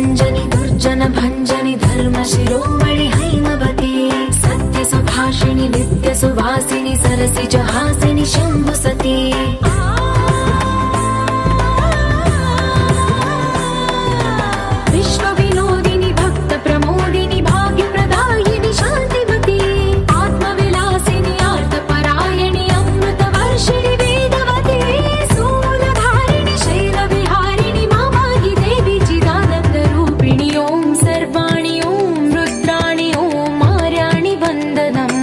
रञ्जनि दुर्जन भञ्जनि धर्म शिरोमणि हैमवती सत्य सुभाषिणि नित्य सुवासिनि सरसिज हासिनि शम्भु सती विश्व विनोदिनि भक्त प्रमोदिनि भाग्य प्रदायिनि शान्तिवती आत्मविलासिनि आर्तपरायणि अमृत वर्षिणि वेदवती सूलधारिणि शैलविहारिणि मामाहि देवी चिदानन्द रूपिणि ॐ सर्वाणि ॐ रुद्राणि ॐ आर्याणि वन्दनम्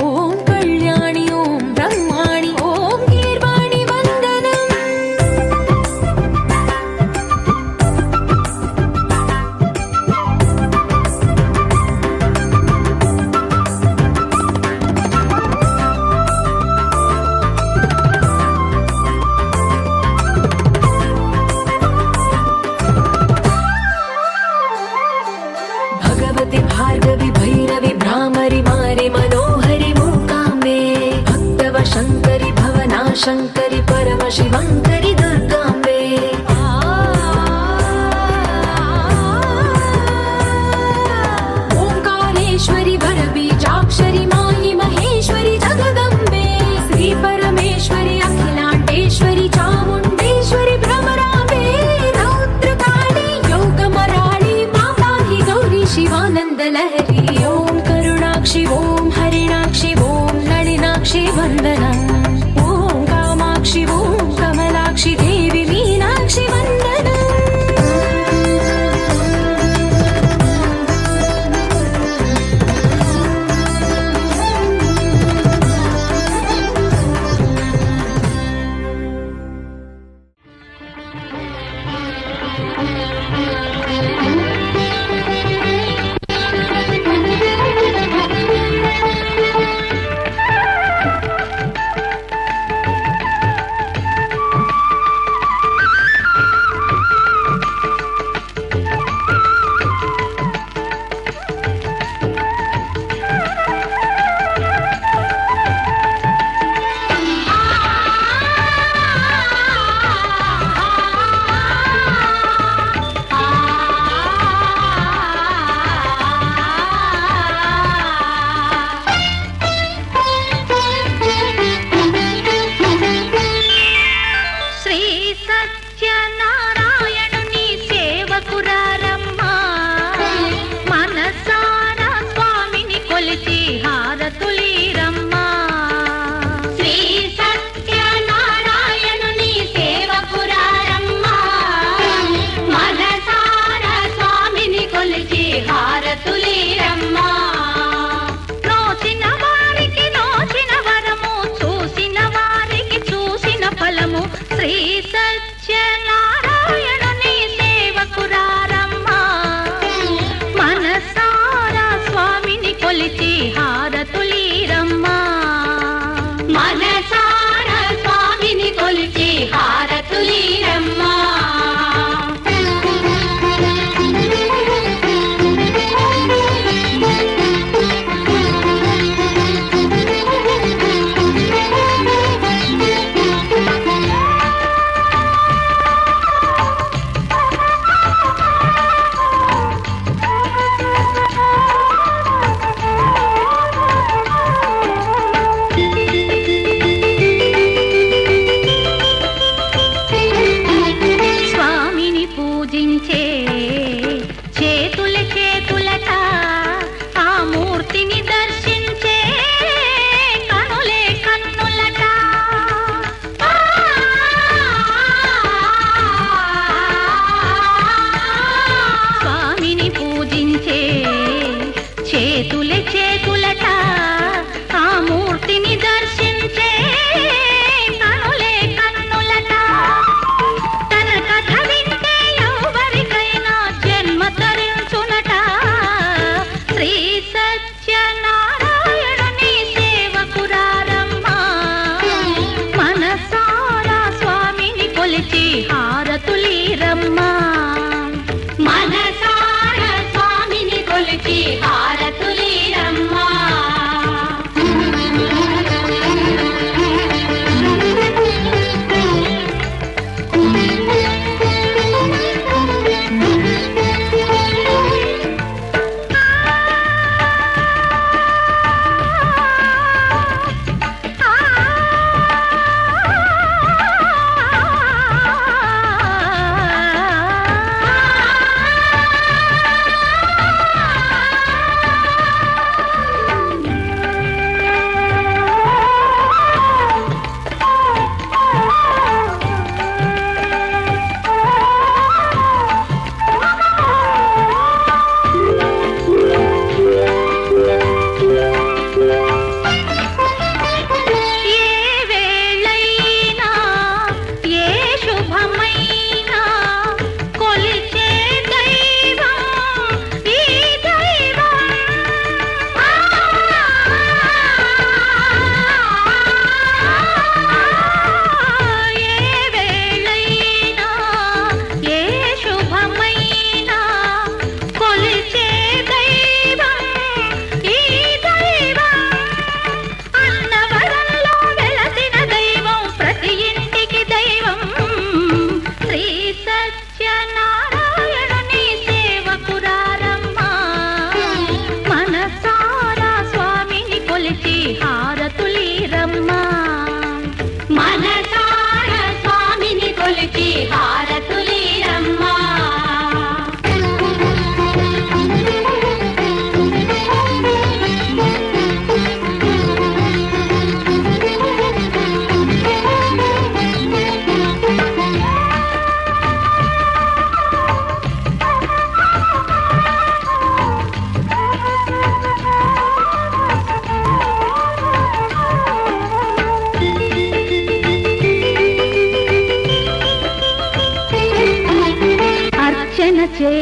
ॐ कल्याणि ॐ ब्रह्माणि ॐ गीर्वाणि वन्दनम् भगवति भार्गवि भैरवि भ्रामरि मारि मनोहरि मूकाम्बे भक्तव शङ्करि भवना शङ्करि परम शिवङ्करि दुर्गाम्बे ओङ्कारेश्वरि वरबीजाक्षरि मायि महेश्वरि जगदम्बे श्री परमेश्वरि अखिलाण्डेश्वरि चामुण्डेश्वरि भ्रमराम्बे रौद्रकाली योगमराळि माताहि गौरी शिवानन्दलहरी ॐ करुणाक्षि ॐ हरिणाक्षि ॐ नलिनाक्षि वन्दनम् ॐ कामाक्षि ॐ कमलाक्षि देवी मीनाक्षि वन्दनम्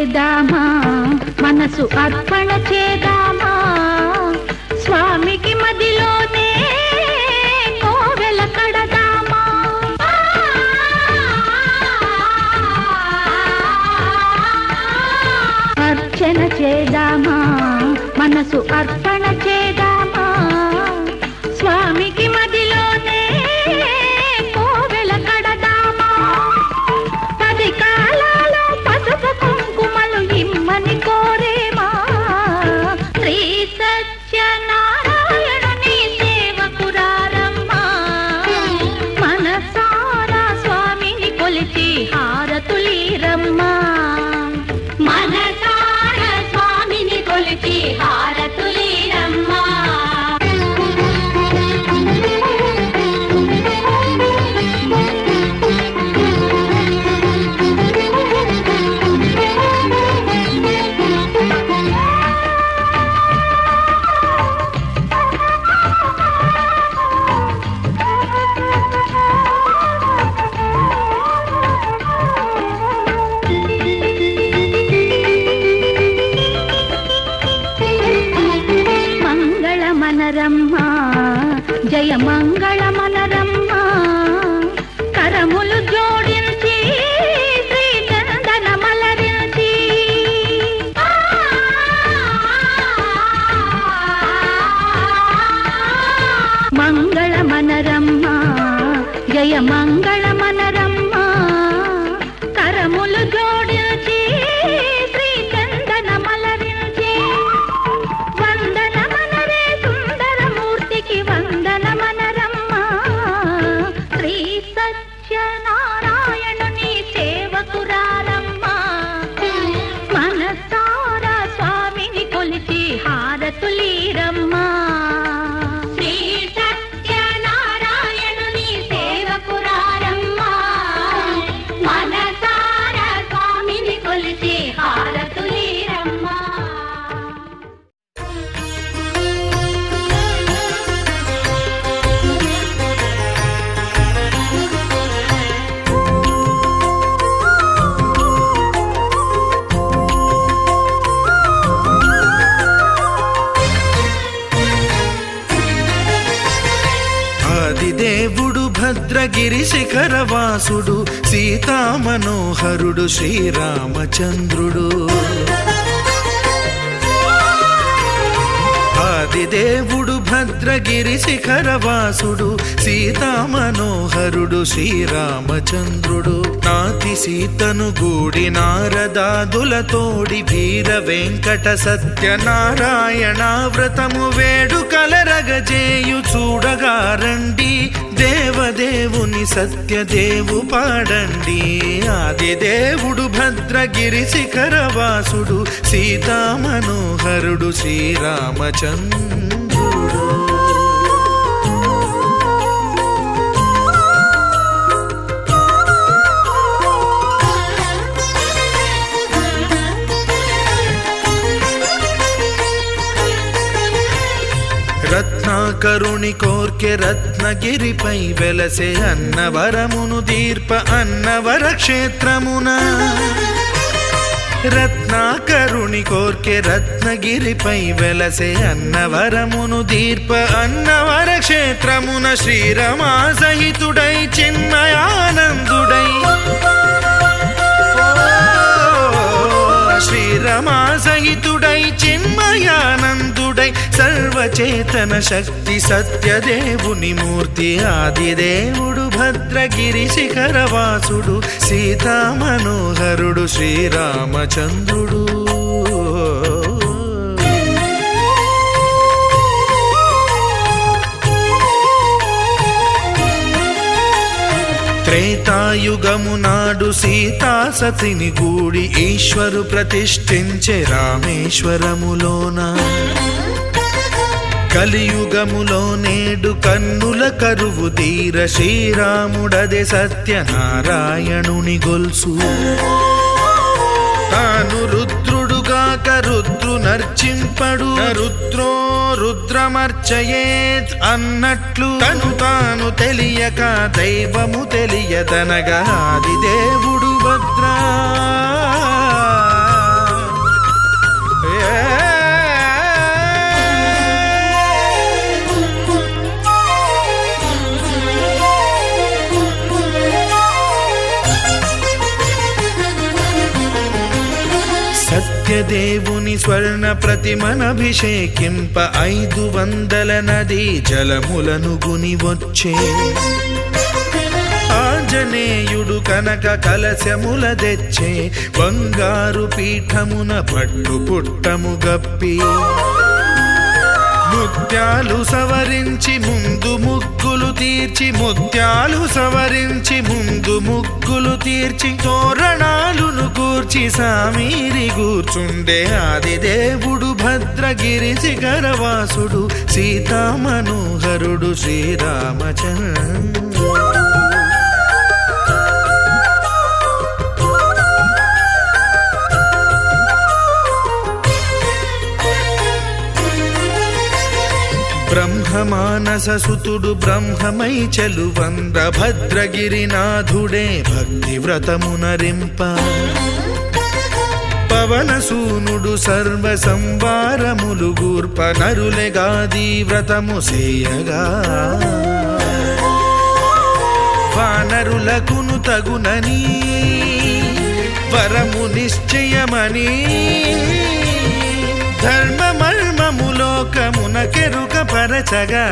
చేదామా, మనసు అర్పణ చేదామా, స్వామికి మదిలోనే కోవెల కడదామా. అర్చన చేదామా, మనసు అర్పణ చేదామా, స్వామికి మదిలోనే కోవెల కడదామా. 10 కాలాలు పసుపు కుంకుమలు ఇమ్మని కోరేమా, శ్రీ సత్యనారాయణుని సేవకురారమ్మా. మనసారా స్వామిని కొలిచి హారతులీరమ్మా, మనసారా స్వామిని కొలిచి హారతులీరమ్మా. మనరమ్మా, జయ మంగళ మనరమ్మా, కరములు జోడించి శ్రీ చందన మలరించి. మంగళ మనరమ్మా, జయ మంగళ మనరమ్మా, కరములు జోడించి శ్రీ చందన మలరించి. వందనమనరమ్మా, శ్రీ సత్యనారాయణుని సేవకురారమ్మా. మనసారా స్వామిని కొలిచి హారతులీరమ్మా, శ్రీ సత్యనారాయణుని సేవకురారమ్మా. మనసారా స్వామిని కొలిచి హారతులీరమ్మా. దేవుడు భద్రగిరి శిఖరవాసుడు, సీతామనోహరుడు శ్రీరామచంద్రుడు. ఆదిదేవుడు భద్రగిరి శిఖరవాసుడు, సీతామనోహరుడు శ్రీరామచంద్రుడు. నాతి సీతను గూడి నారదాదులతోడి వీర వెంకట సత్యనారాయణ వ్రతము వేడుకలరగజేయు చూడగా రండి, దేవదేవుని సత్యదేవు పాడండి. ఆదిదేవుడు భద్రగిరి శిఖరవాసుడు, సీతామనోహరుడు శ్రీరామచంద్రుడు. రత్నాకరుని కోర్కె రత్నగిరిపై వెలసే అన్నవరమును దీర్ప అన్నవర క్షేత్రమున. రత్నాకరుని కోర్కె రత్నగిరిపై వెలసే అన్నవరమును దీర్ప అన్నవర క్షేత్రమున. శ్రీరమా సహితుడై చిన్మయానందుడై, శ్రీరమా సహితుడై చిన్మయానందుడై, సర్వచేతన శక్తి సత్యదేవుని మూర్తి. ఆదిదేవుడు భద్రగిరి శిఖరవాసుడు, సీతామనోహరుడు శ్రీరామచంద్రుడు. త్రేతాయుగము నాడు సీతా సతిని గూడి ఈశ్వరు ప్రతిష్ఠించే రామేశ్వరములోన. కలియుగములో నేడు కన్నుల కరువు తీర శ్రీరాముడదే సత్యనారాయణుని గొల్సు. తాను రుద్రుడుగాక రుద్రు నర్చింపడు, రుద్రో రుద్రమర్చయేత్ అన్నట్లు తను తాను తెలియక దైవము తెలియదనగా ఆదిదేవుడు భద్రా. సత్యదేవుని స్వర్ణ ప్రతిమనభిషేకింప 500 నదీ జలములను గుని వచ్చే ఆంజనేయుడు కనక కలశముల తెచ్చే బంగారు పీఠమున పట్టు పుట్టము గప్పి ముత్యాలు సవరించి ముందు ముగ్గులు తీర్చి ముత్యాలు సవరించి ముందు ముగ్గులు తీర్చి తోరణాలును కూర్చి సామీరి కూర్చుండే ఆదిదేవుడు భద్రగిరి శిఖరవాసుడు సీతామనోహరుడు శ్రీరామచంద్రుడు బ్రహ్మమానససుతుడు బ్రహ్మమై చెలువంద్ర భద్రగిరినాథుడే భక్తి వ్రతమునరింప పవనసూనుడు సర్వ సంవారములు గూర్ప నరులెగాది వ్రతము సేయగా వానరులకును తగునని వరము నిశ్చయమని ధర్మమర్మములోకమునకెరుక పరచగా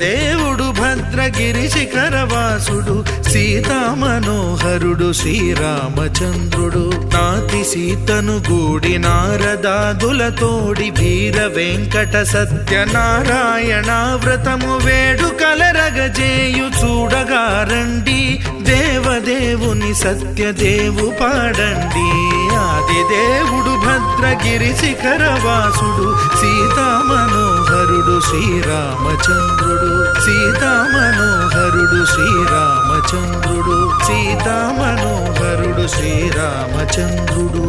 దేవుడు భద్రగిరి శిఖరవాసుడు సీతామనోహరుడు శ్రీరామచంద్రుడు నాతి సీతను గూడి నారదాదులతోడి వీర వెంకట సత్యనారాయణ వ్రతము వేడుకలరగజేయు చూడగా రండి దేవదేవుని సత్యదేవు పాడండి ఆదిదేవుడు భద్రగిరి శిఖరవాసుడు సీతామనోహరుడు శ్రీరామచంద్రుడు సీతామనోహరుడు శ్రీరామచంద్రుడు సీతామనోహరుడు శ్రీరామచంద్రుడు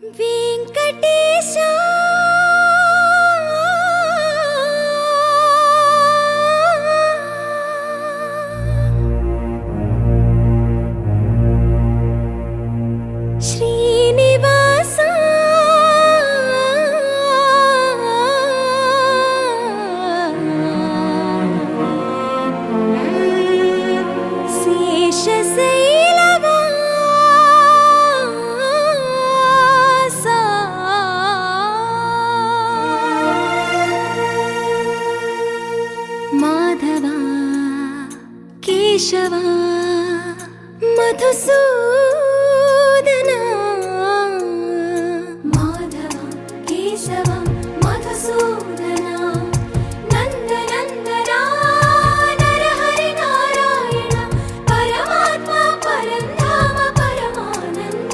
వెంకటేశా శ్రీనివాస మాధవ కేశవ మధుసూదన మాధవ కేశవ మధుసూదన నందనందన నరహరి నారాయణ పరమాత్మ పరంధామ పరమానంద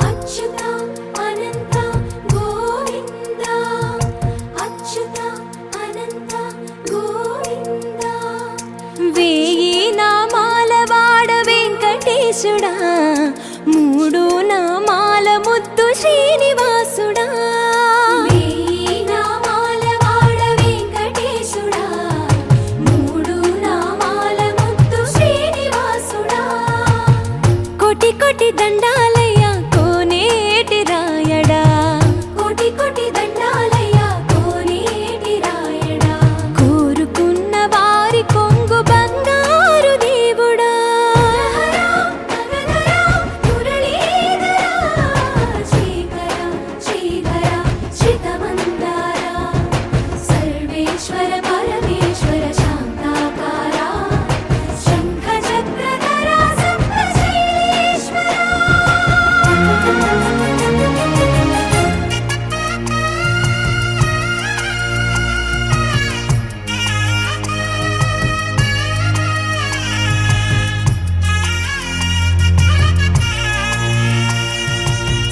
అచ్యుత అనంత గోవింద అచ్యుత అనంత గోవింద వేయి నామాల వాడ వెంకటేశుడా మూడు నామాల ముద్దు శ్రీనివాసుడా వేయి నామాల వాడ వెంకటేశుడా మూడు నామాల ముద్దు శ్రీనివాసుడా కోటి కోటి దండాలయ్య కోనేటి రాయడా కోటి కోటి దండాలయ్య కోనేటి రాయడా కోరుకున్న వారి కొంగు బంగారు దేవుడా శ్రీకర శ్రీధర శ్రితమందార సర్వేశ్వర పరమేశ్వర శాంతాకార శంఖ చక్రధర సప్తశైలేశ్వర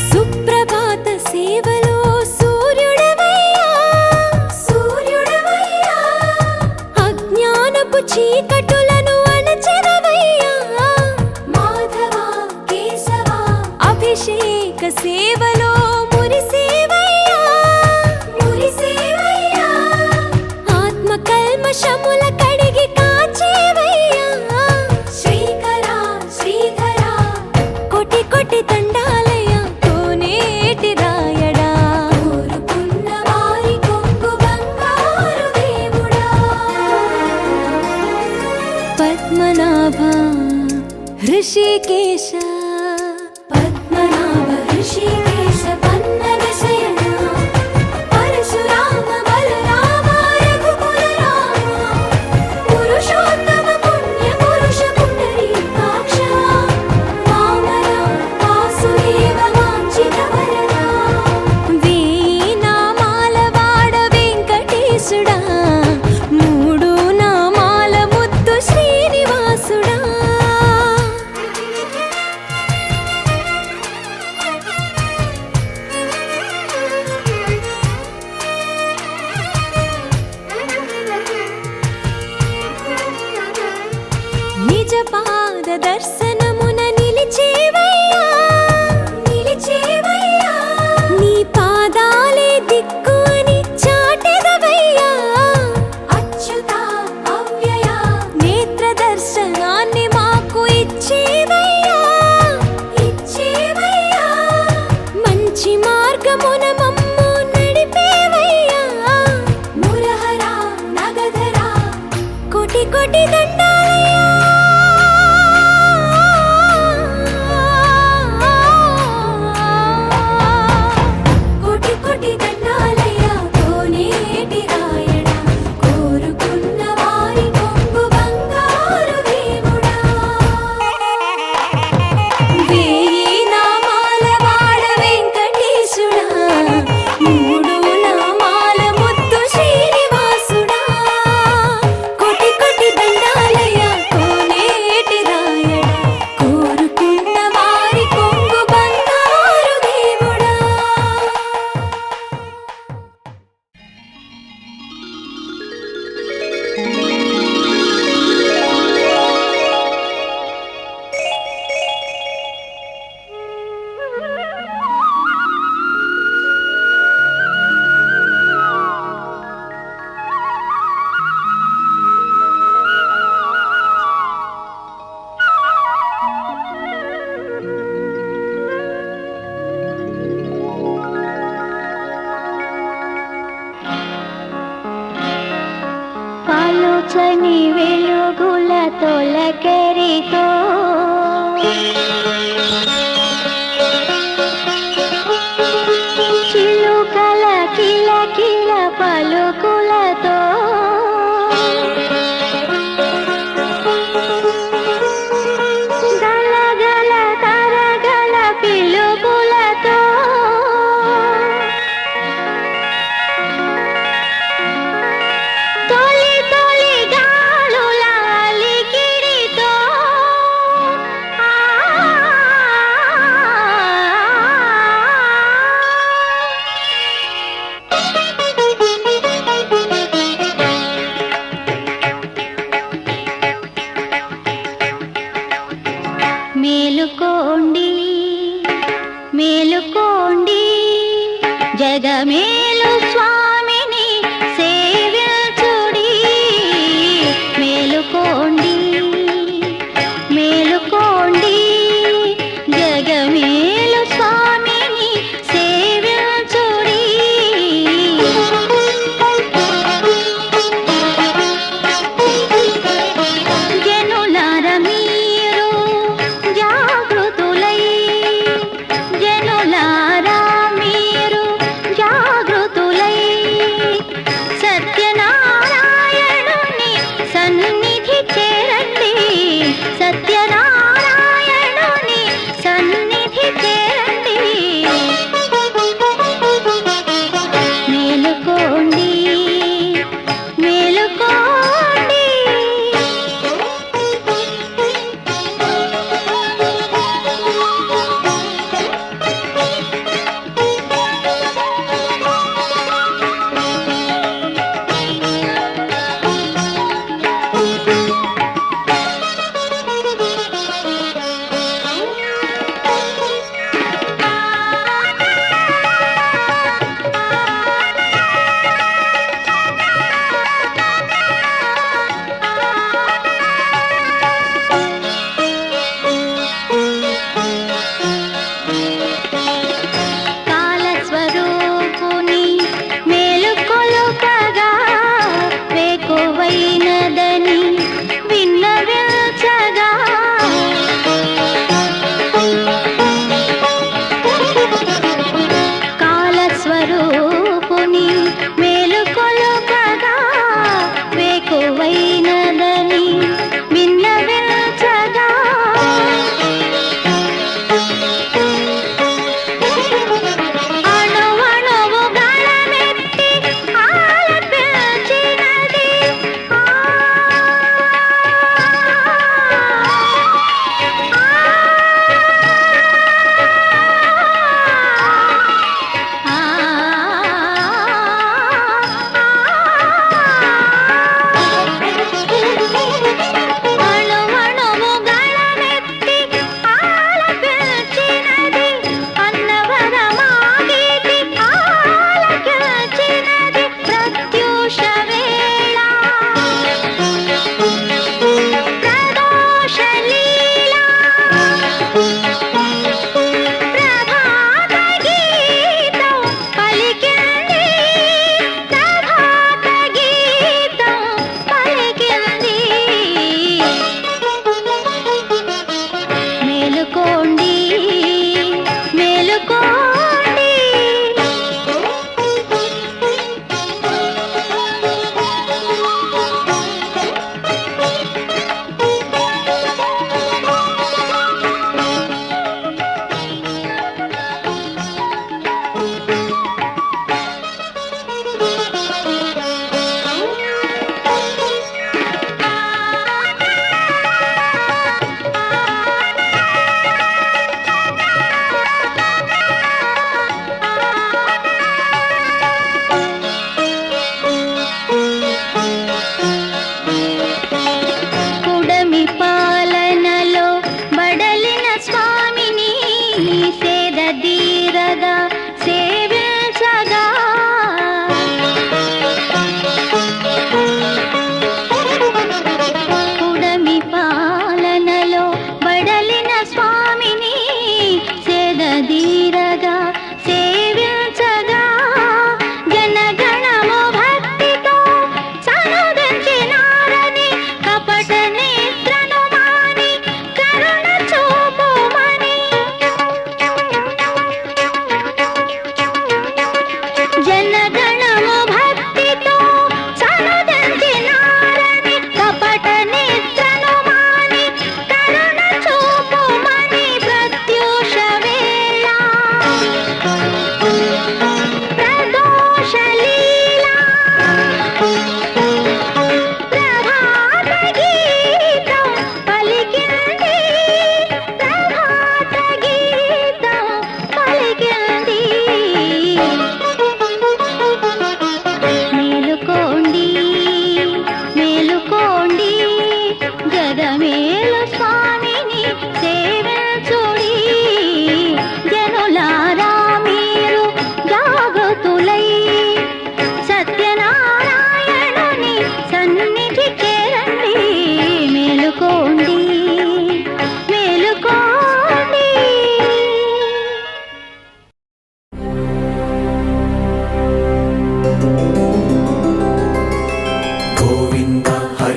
సుప్రభాత సేవలో సూర్యుడవయ్యా సూర్యుడవయ్యా అజ్ఞానపు చీకటులను అణచెదవయ్యా మాధవ కేశవ అభిషేక సేవలో మురిసేవయ్యా మురిసేవయ్యా ఆత్మ కల్మషముల కడిగి కాచేవయ్యా శ్రీకర శ్రీధర కోటి కోటి దండాలయ కోనేటి రాయడా కోరుకున్న వారి కొంగు బంగారు దేవుడా పద్మనాభ హృషికేశ పద్మనాభ హృషికేశ పన్నగ శయన పరశురామ బలరామ రఘుకుల రామ పురుషోత్తమ పుణ్య పురుష పుండరీకాక్ష వామన వాసుదేవ వాంఛిత వరద వేయి నామాల వాడ వెంకటేశుడా మూడు నామాల ముద్దు శ్రీనివాసుడా నిజ పాద దర్శనమున నిలిచేవయ్యా నిలిచేవయ్యా నీ పాదాలే దిక్కు అని చాటెదవయ్యా అచ్యుత అవ్యయ నేత్ర దర్శనాన్ని మాకు ఇచ్చేవయ్యా ఇచ్చేవయ్యా మంచి మార్గమున మమ్ము నడిపేవయ్యా మురహర నగధర కోటి కోటి దండాలయ్యా పచ్చని వెలుగుల తొలకెరితో చిలుకల కిలకిల పలుకులతో గలగల తరగల పిలుపులతో తొలి తొలి గాలుల అలికిడితో మేలుకోండి మేలుకోండి జగమేలు స్వామిని సేవించుడి మేలుకోండి మేలుకోండి జగమేలు స్వామిని సేవించుడి జనులార మీరు జాగృతులై జనులారా మీరు జాగృతులై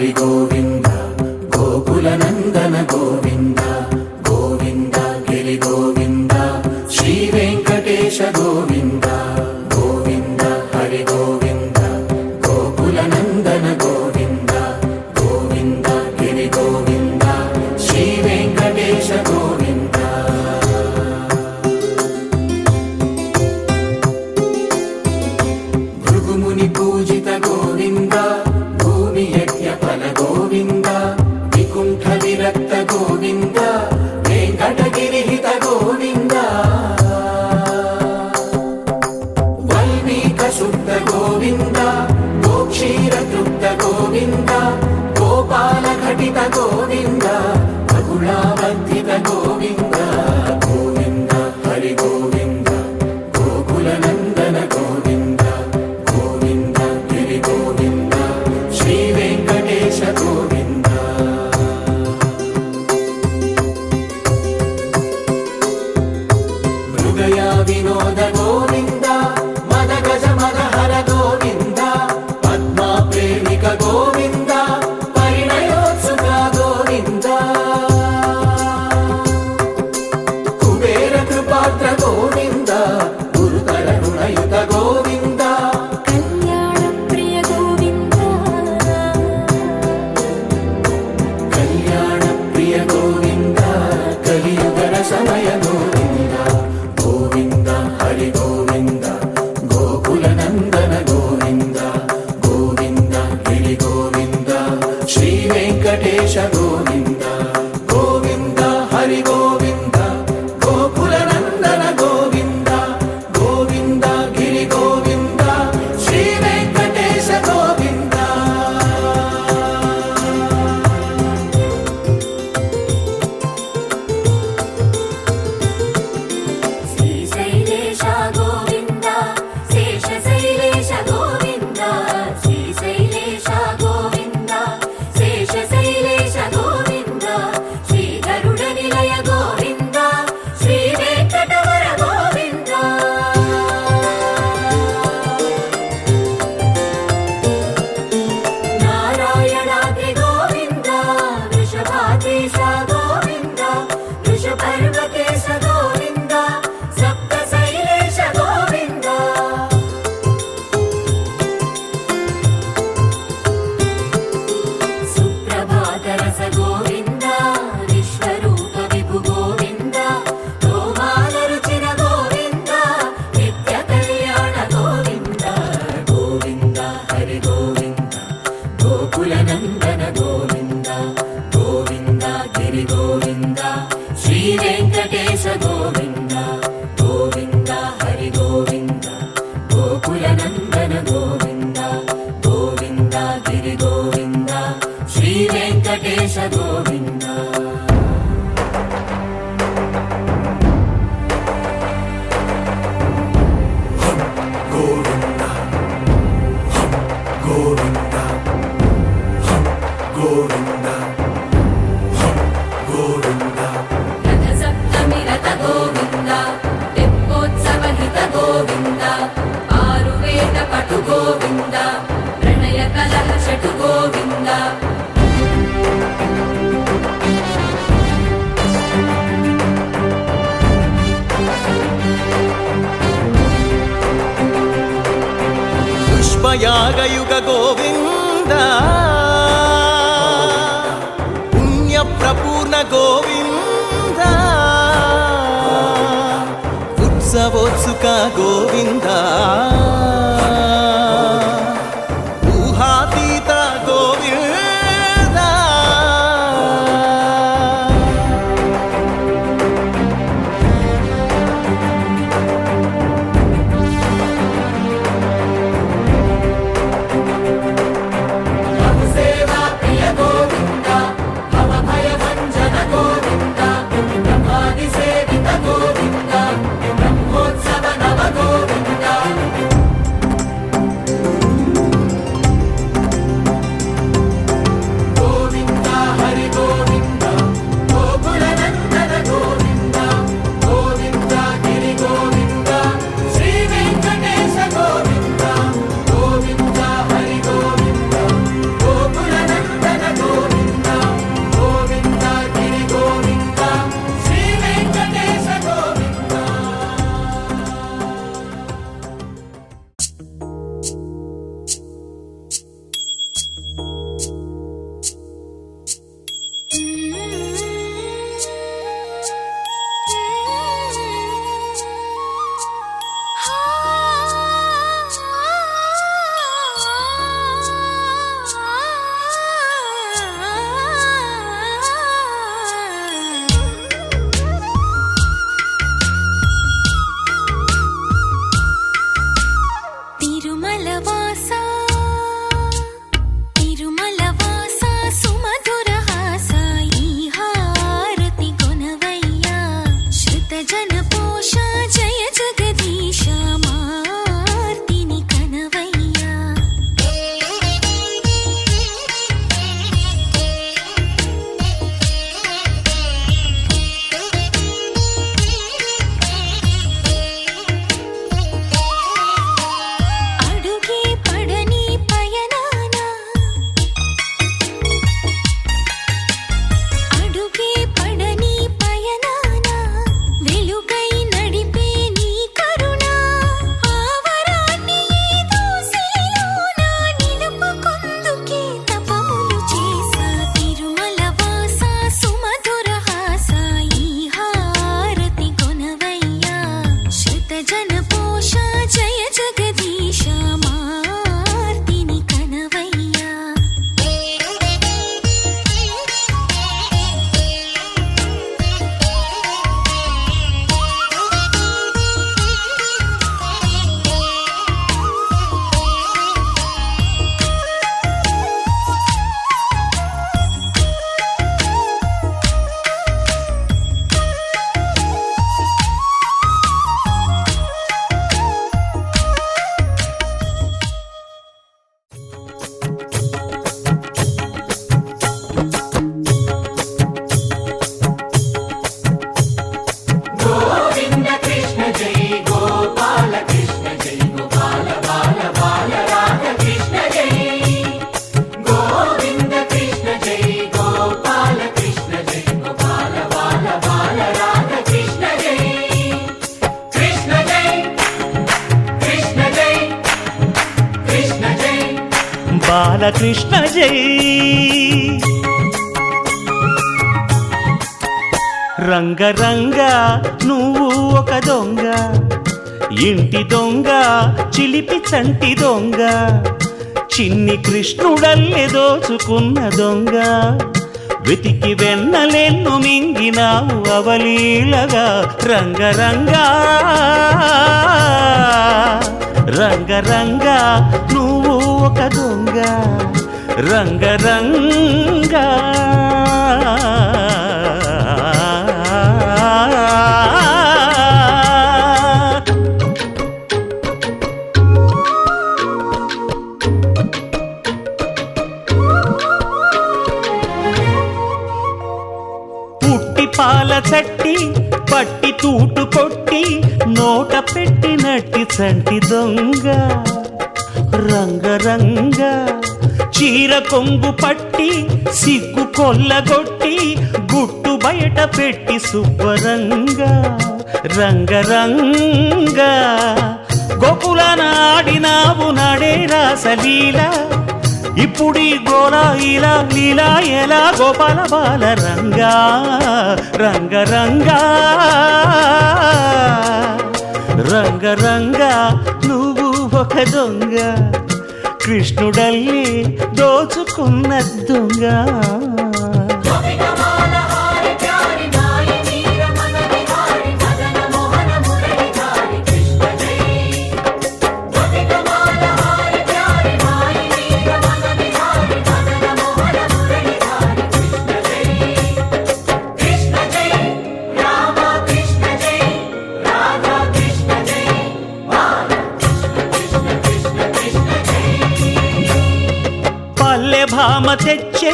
హరి గోవింద గోకుల నందన గోవింద గోవింద గిరి గోవింద శ్రీ వెంకటేశ గోవింద గోవింద హరి గోవింద గోకుల నందన గోవింద గోవింద గిరి గోవింద శ్రీ వెంకటేశ గోవింద భృగుముని పూజిత గోవింద భూమి యజ్ఞ ఫల గోవింద వికుంఠ విరక్త గోవింద వెంకటగిరిహిత గోవింద వల్మీక శుద్ధ గోవింద గోక్షీర తృప్త గోవింద గోపాల ఘటిత గోవింద బహుళావర్ధిత గోవింద గోవింద హరి గోవింద గోకుల నందన గోవింద గోవింద గిరి గోవింద శ్రీ వెంకటేశ గోవింద మృగయా వినోద గోవింద మద గజ మద హర గోవింద పద్మా ప్రేమిక గోవింద పరిణయోత్సుక గోవింద కుబేర కృపాత్ర గోవింద గురుతర రుణయుత గోవింద కళ్యాణ ప్రియ గోవింద కళ్యాణ ప్రియ గోవింద కలియుగర సమయ గోవింద గోవింద హరి గోవింద గోకుల నందన గోవింద గోవింద గిరి గోవింద శ్రీ వెంకటేశ గోవింద గోవింద హరి గోవింద గోకుల నందన గోవింద గోవింద గిరి గోవింద శ్రీ వెంకటేశ గోవింద శ్రీశైలేశ గోవింద శేషశైలేశ గోవింద శ్రీశైలేశ గోవింద శేషశైలేశ గోవింద శ్రీ గరుడ నిలయ గోవింద శ్రీ వెంకటవర గోవింద నారాయణాద్రి గోవింద వృషభాద్రీశ గోవింద వృషపర్వతేశ గోవింద సప్తశైలేశ గోవింద సుప్రభాతరస గోవింద విశ్వరూప విభు గోవింద గోమాల రుచిర గోవింద నిత్య కళ్యాణ గోవింద గోవింద హరి గోవింద గోకుల నందన గోవింద గోవింద గిరి గోవింద శ్రీ వెంకటేశ గోవింద గోవింద హరి గోవింద గోకుల నందన గోవింద గోవింద గిరి గోవింద శ్రీ వెంకటేశ గోవింద గోవింద గోవింద గోవింద గోవింద రథ సప్తమి రథ గోవింద తెప్పోత్సవ హిత గోవింద ఆరువేద పటు గోవింద ప్రణయ కలహ షటు గోవింద పుష్పయాగయుగ గోవింద పుణ్యప్రపూర్ణ గోవింద ఉత్సవోత్సుక గోవింద ఊహాతీత గోవింద సేవా ప్రియ గోవింద భవ భయ భంజన గోవింద బ్రహ్మాది సేవిత గోవింద బ్రహ్మోత్సవ నవ గోవింద బాలకృష్ణ జై. రంగరంగ నువ్వు ఒక దొంగ, ఇంటి దొంగ చిలిపి చంటి దొంగ, చిన్ని కృష్ణుడల్లె దోచుకున్న దొంగ, వెతికి వెన్నలెన్ను మింగినావు అవలీలగా. రంగరంగా రంగరంగా నువ్వు ఒక దొంగ, రంగరంగా. పాల చట్టి పట్టి తూటు కొట్టి నోట పెట్టినట్టి చంటి దొంగ. రంగరంగ చీర కొంగు పట్టి సిగ్గు కొల్లగొట్టి గుట్టు బయట పెట్టి శుభ్రంగా. రంగరంగ గోకుల నాడినావు నాడే రాసలీల, ఇప్పుడీ గోలా ఇలా లీలా ఎలా గోపాల బాల రంగా. రంగరంగా రంగరంగా నువ్వు ఒక దొంగ, కృష్ణుడల్లి దోచుకున్న దొంగ. భామ తెచ్చే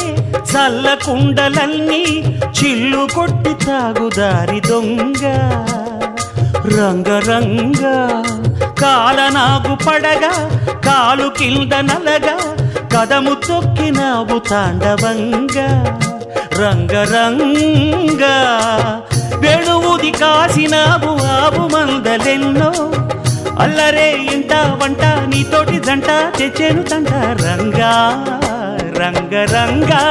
చల్ల కుండలన్నీ చిల్లు కొట్టి తాగుదారి దొంగ. రంగరంగ కాలనాగు పడగా కాలు కింద నలగా కదము తొక్కినావు తాండవంగా. రంగరంగ వెణువుది కాసినావు ఆవు మందలెన్నో, అల్లరే ఇంట వంట నీతోటి జంట తెచ్చేను తంట. రంగా రంగరంగా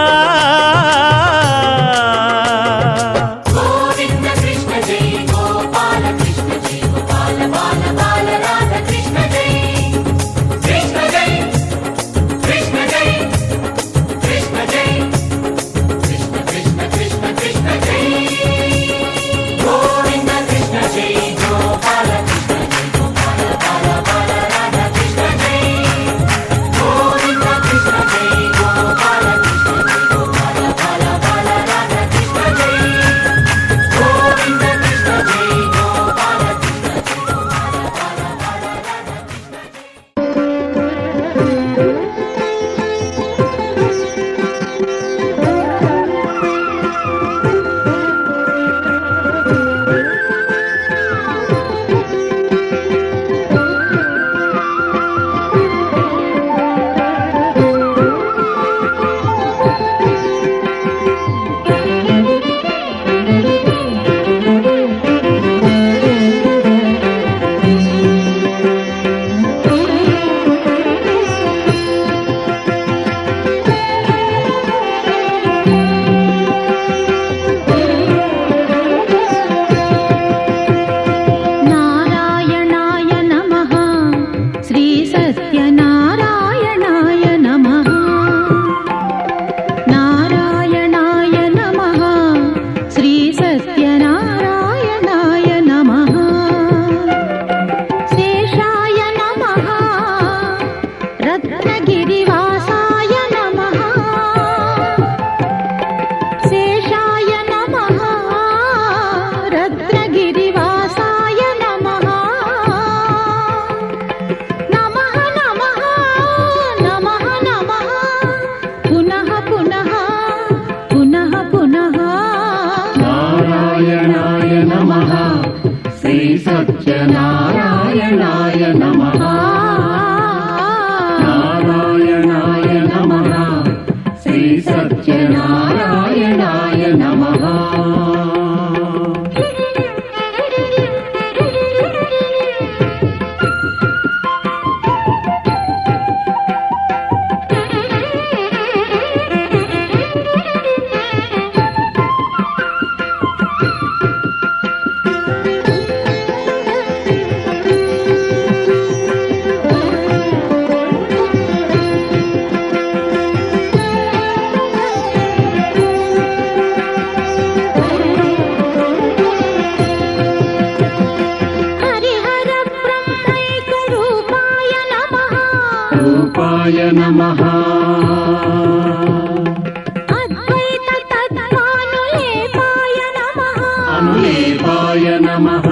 సత్యనారాయణాయ నమః. నారాయణాయ నమః. శ్రీ సత్యనారాయణాయ నమః. రూపాయ నమః అద్వైత తత్వానులేపాయ నమః అనులేపాయ నమః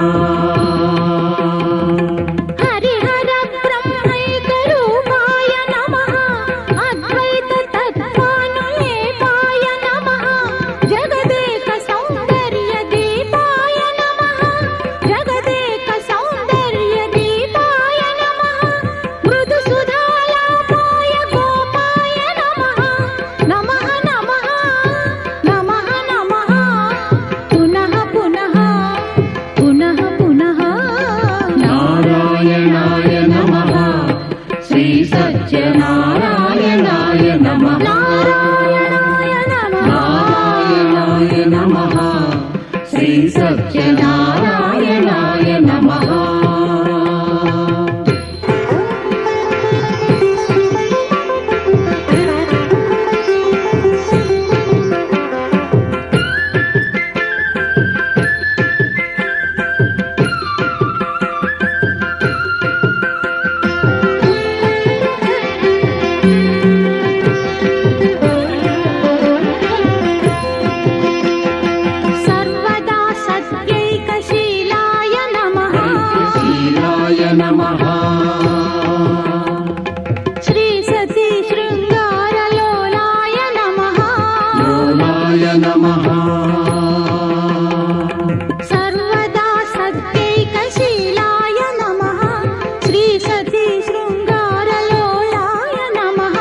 హరిహర బ్రహ్మైక రూపాయ నమః అద్వైత తత్వానులేపాయ నమః జగదేక సౌందర్య దీపాయ నమః జగదేక సౌందర్య దీపాయ నమః మృదు సుధాలాపాయ గోపాయ నమః నమః నమః నమః నమః పునః పునః పునః పునః నారాయణాయ నమః శ్రీ సత్యనారాయణాయ నమః నారాయణాయ నమః నారాయణాయ నమః శ్రీ సత్యనారాయణాయ నమః సర్వదా సత్యైకశీలాయ నమః శీలాయ నమః శ్రీ సతీ శృంగారలోలాయ నమః లోలాయ నమః సర్వదా సత్యైకశీలాయ నమః శ్రీ సతీ శృంగారలోలాయ నమః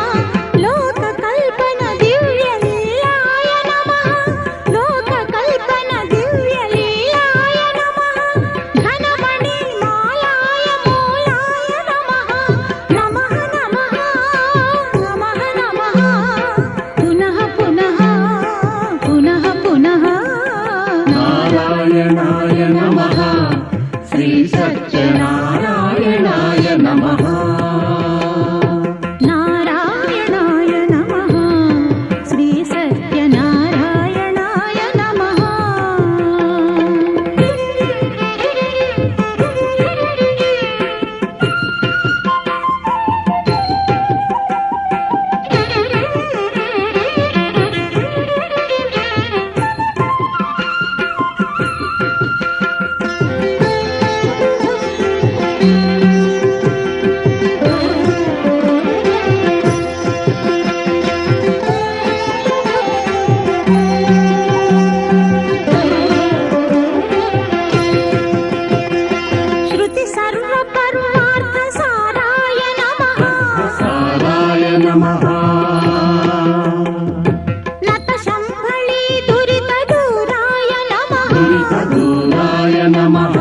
లోకకల్పన దివ్యలీలాయ నమః లోకకల్పన దివ్యలీలాయ నమః ఘనమణి మాలాయ మూలాయ నమః నమః నమః నమః నమః పునః పునః పునః పునః నారాయణాయ నమః శ్రీ సత్యనారాయణాయ నమః నారాయణాయ నమః శ్రీ సత్యనారాయణాయ నమః శృతి సర్వపర్వార్థ సారాయ నమః సారాయ నమః నత శంభళీ దురిత దూరాయ నమః దూరాయ నమః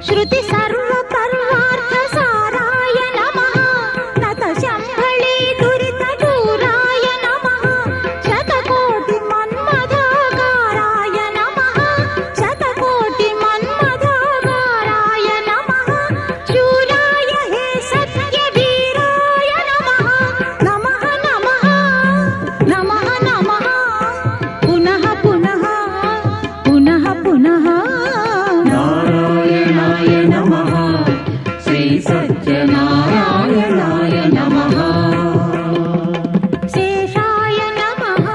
శృతి సర్వపర్వార్థ సారాయ నమః నత శంభళీ దురిత దూరాయ నమః శతకోటి మన్మథాకారాయ నమః శతకోటి మన్మథాకారాయ నమః శూరాయ హే సత్య వీరాయ నమః నమః నమః నమః నమః పునః పునః పునః పునః నారాయణాయ నమః శ్రీ సత్యనారాయణాయ నమః శేషాయ నమః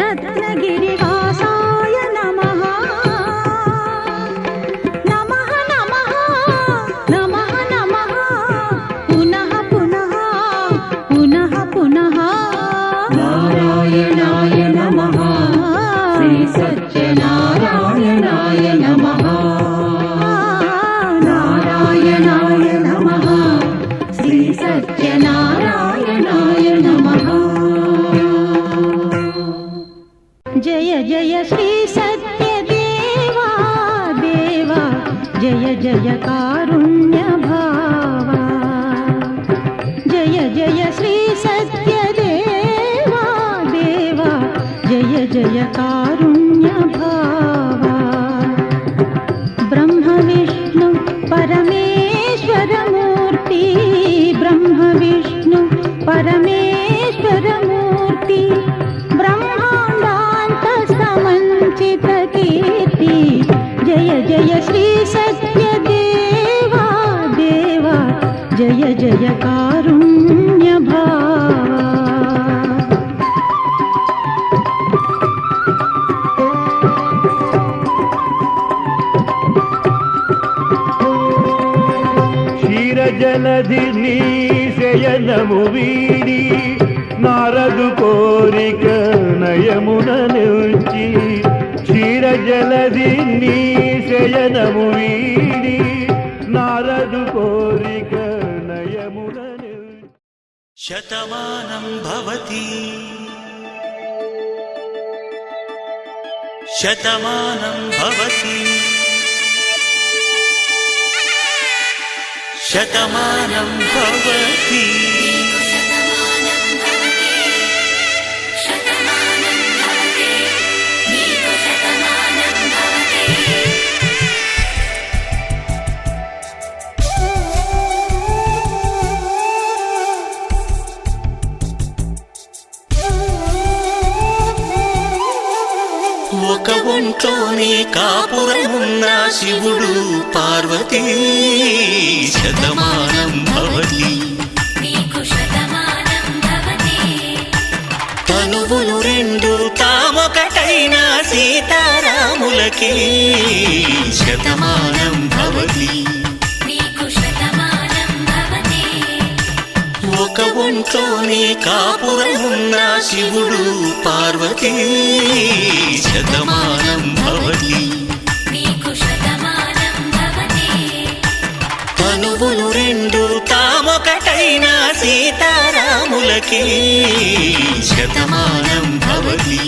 రత్నగిరివాసాయ నమః నమః నమః నమః నమః పునః పునః పునః పునః నారాయణాయ నమః శ్రీ సత్యనారాయణాయ నమః నారాయణాయ నమః శ్రీ సత్యనారాయణాయ నమః జయ జయ శ్రీ సత్య దేవా దేవా జయ జయ కారుణ్య భావా జయ జయ శ్రీ సత్య దేవా దేవా జయ జయ కారుణ్య భావా బ్రహ్మ విష్ణు పరమేశ్వరమూర్తి బ్రహ్మ విష్ణు పరమేశ్వరమూర్తి బ్రహ్మాండాంత సమంచిత కీర్తి జయ జయ శ్రీ సత్య దేవా దేవా జయ జయ కారుణ్య భావా క్షీరజలధి నీ శయనము వీడి నారదు కోరిక నయమున నిల్చి క్షీరజలధి నీ శయనము వీడి నారదు కోరిక నయమున నిల్చి శతమానం భవతి శతమానం భవతి శతమానం భవతి ఒక ఒంట్లోనే కాపురమున్న శివుడు పార్వతీ శతమానం భవతి తనువులు రెండు తామొకటైన సీతారాములకి శతమానం భవతి ఒక ఒంట్లోనే కాపురమున్న శివుడు పార్వతీ శతమానం భవతి తనువులు రెండు తామొకటైన సీతారాములకి శతమానం భవతి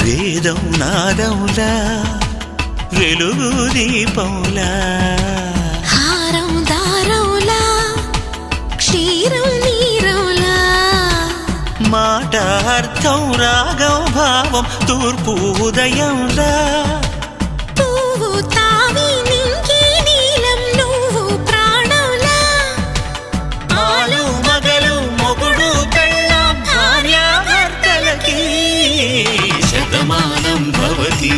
వేదం నాదములా వెలుగు దీపములా హారం దారౌలా క్షీరం నీరౌలా మాట అర్థం రాగం భావం తూర్పు ఉదయంలా పువ్వు తావి నింగి నీలం నువ్వు ప్రాణంలా ఆలు మగలు మొగుడు పెళ్ళాం భార్యాభర్తలకి శతమానం భవతి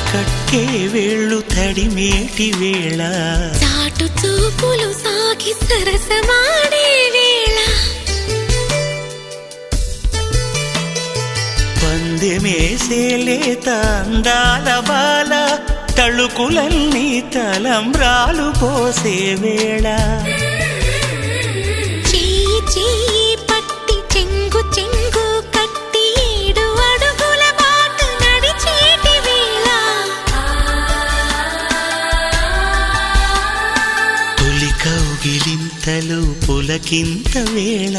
కట్టే వేళ్ళు తడిమేటి వేళ చాటు చూపులు సాగి సరసమాడే వేళ పందెమేసేలేత అందాల బాల తళుకులన్నీ తలంబ్రాలు పోసే వేళ చెయ్యి చెయ్యి పట్టి చెంగు చెంగు కట్టి 7 అడుగుల బాటు నడిచేటి వేళ తొలి కౌగిలింతలు పులకింత వేళ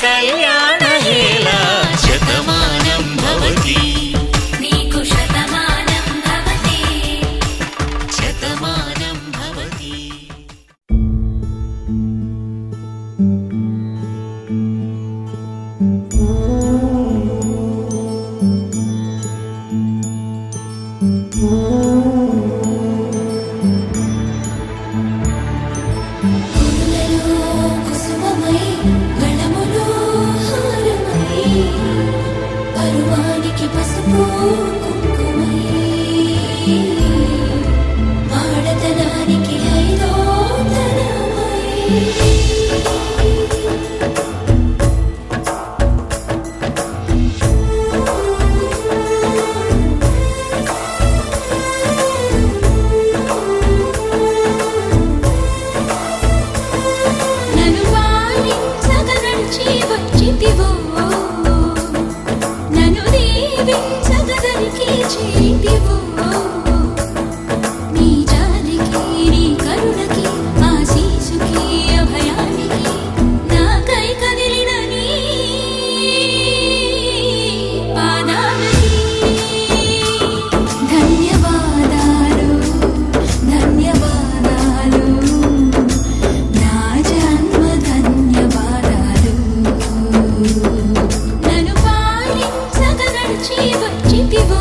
కళ్యాణ హేళ శతమానం భవతి శతమానం భవతి నన్ను పాలించగ నడిచి వచ్చితివో